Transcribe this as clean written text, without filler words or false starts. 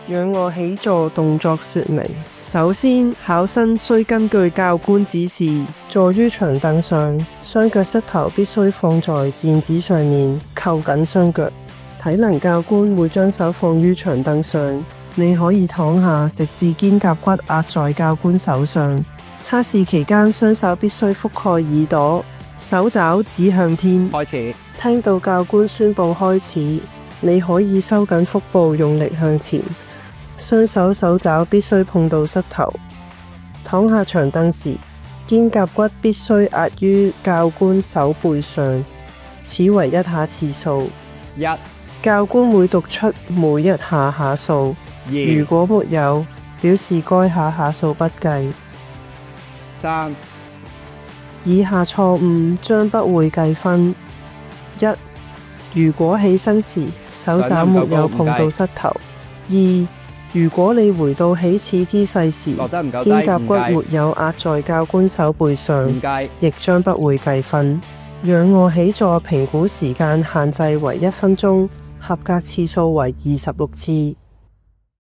仰卧起坐動作說明。首先，考生需根據教官指示，坐於長凳上，雙腳膝頭必須放在墊子上面，扣緊雙腳。體能教官會將手放於長凳上，你可以躺下，直至肩胛骨壓在教官手上。測試期間，雙手必須覆蓋耳朵，手肘指向天。開始。聽到教官宣佈開始，你可以收緊腹部，用力向前。雙手手肘必須碰到膝頭。躺下長凳時，肩胛骨必須壓於教官手背上，此為一下次數。1、教官會讀出每一下下數， 2、如果沒有，表示該下下數不計。 3、以下錯誤將不會計分。1、如果起身時手肘沒有碰到膝頭。2、如果你回到起始姿勢時，肩胛骨沒有壓在教官手背上，亦將不會計分。仰卧起坐評估時間限制為1分鐘，合格次數為26次。